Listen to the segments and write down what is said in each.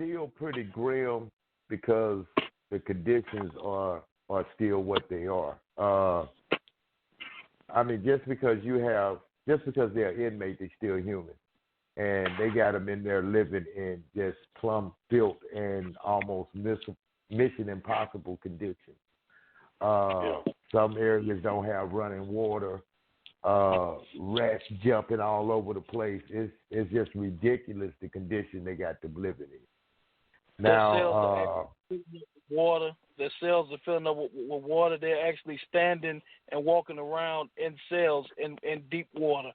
still pretty grim because the conditions are still what they are. I mean, just because they're inmates, they're still human, and they got them in there living in just plumb filth and almost mission impossible conditions. Some areas don't have running water. Rats jumping all over the place. It's just ridiculous the condition they got them living in. Now, water. Their cells are filling up with water. They're actually standing and walking around in cells in deep water.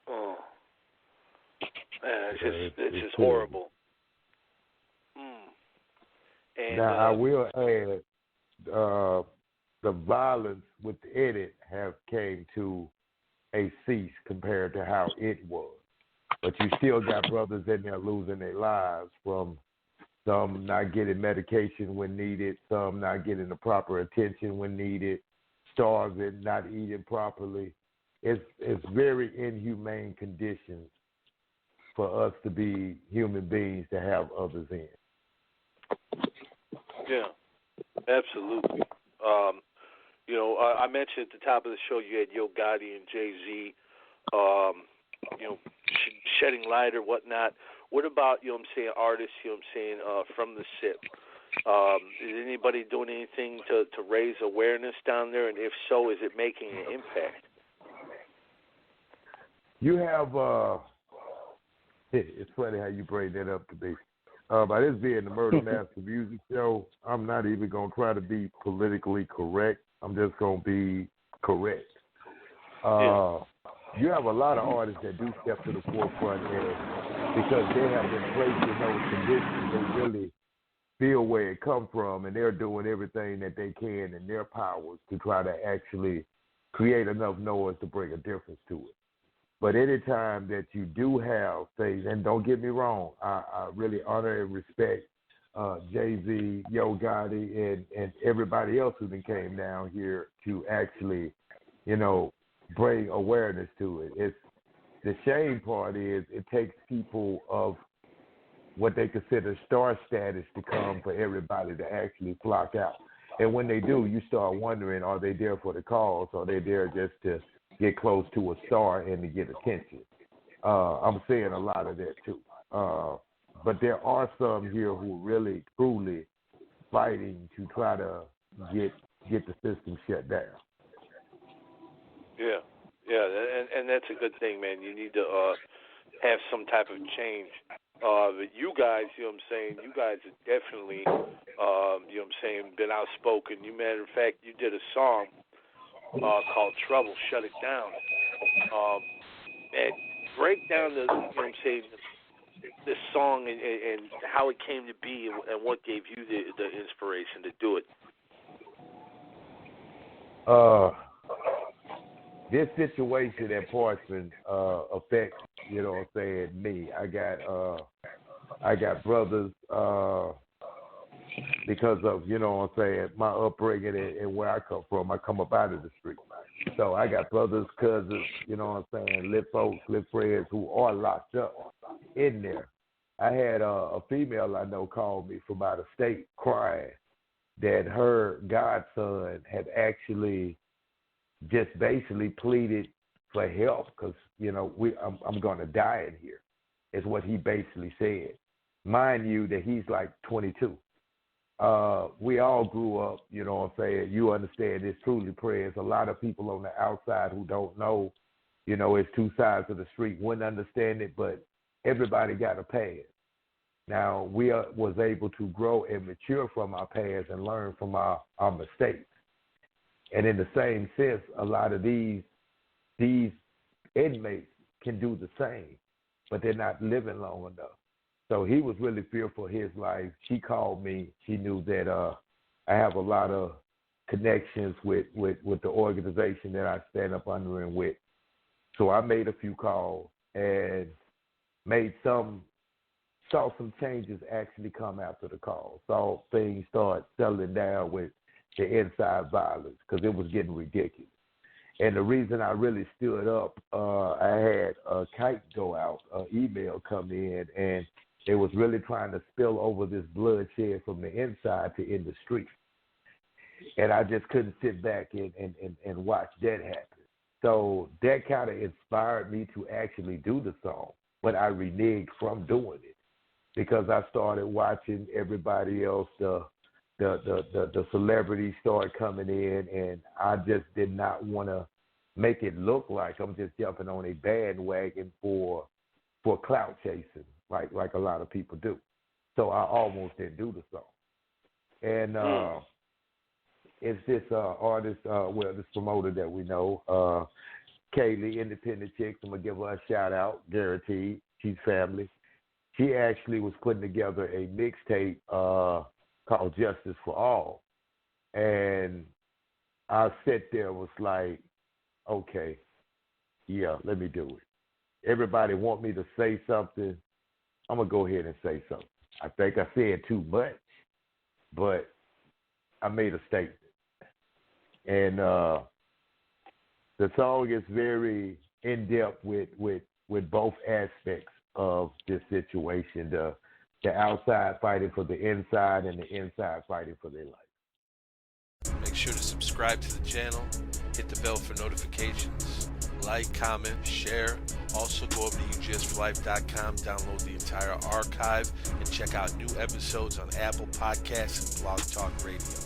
Oh, man, it's just horrible. And, now, I will add, the violence within it have came to a cease compared to how it was. But you still got brothers in there losing their lives from some not getting medication when needed, some not getting the proper attention when needed, starving, not eating properly. It's very inhumane conditions for us to be human beings to have others in. Yeah, absolutely. I mentioned at the top of the show you had Yo Gotti and Jay-Z, shedding light or whatnot. What about, artists, from the SIP? Is anybody doing anything to raise awareness down there? And if so, is it making an impact? You have, it's funny how you bring that up to me. By this being the Murder Master Music Show, I'm not even going to try to be politically correct. I'm just going to be correct. You have a lot of artists that do step to the forefront because they have been placed in those conditions. They really feel where it comes from, and they're doing everything that they can in their powers to try to actually create enough noise to bring a difference to it. But any time that you do have things, and don't get me wrong, I really honor and respect Jay-Z, Yo Gotti, and everybody else who came down here to actually, bring awareness to it. It's the shame part is it takes people of what they consider star status to come for everybody to actually flock out. And when they do, you start wondering, are they there for the cause? Or are they there just to get close to a star and to get attention? I'm seeing a lot of that too. But there are some here who really, truly fighting to try to get the system shut down. Yeah, and that's a good thing, man. You need to have some type of change. But you guys, you guys have definitely, been outspoken. Matter of fact, you did a song called Trouble, Shut It Down. And break down this song and how it came to be and what gave you the inspiration to do it. This situation at Portsmouth affects, me. I got brothers because of, my upbringing and where I come from. I come up out of the street. So I got brothers, cousins, lit folks, lit friends who are locked up in there. I had a female I know call me from out of state crying that her godson had actually just basically pleaded for help because, I'm going to die in here, is what he basically said. Mind you that he's like 22. We all grew up, you understand this truly, Prez. A lot of people on the outside who don't know, it's two sides of the street, wouldn't understand it, but everybody got a past. Now, we was able to grow and mature from our past and learn from our mistakes. And in the same sense, a lot of these inmates can do the same, but they're not living long enough. So he was really fearful of his life. She called me. She knew that I have a lot of connections with the organization that I stand up under and with. So I made a few calls and saw some changes actually come after the call. Saw things start settling down with the inside violence because it was getting ridiculous. And the reason I really stood up, I had a kite go out, an email come in, and They was really trying to spill over this bloodshed from the inside to in the street. And I just couldn't sit back and watch that happen. So that kind of inspired me to actually do the song, but I reneged from doing it because I started watching everybody else, the celebrities started coming in, and I just did not want to make it look like I'm just jumping on a bandwagon for clout chasing, like a lot of people do. So I almost didn't do the song. And it's this artist, this promoter that we know, Kaylee, Independent Chicks. I'm going to give her a shout out, guaranteed. She's family. She actually was putting together a mixtape called Justice for All. And I sat there was like, okay, yeah, let me do it. Everybody want me to say something. I'm going to go ahead and say something. I think I said too much, but I made a statement. And the song is very in-depth with both aspects of this situation, the outside fighting for the inside and the inside fighting for their life. Make sure to subscribe to the channel, hit the bell for notifications, like, comment, share. Also go over to UGSforlife.com, download the entire archive, and check out new episodes on Apple Podcasts and Blog Talk Radio.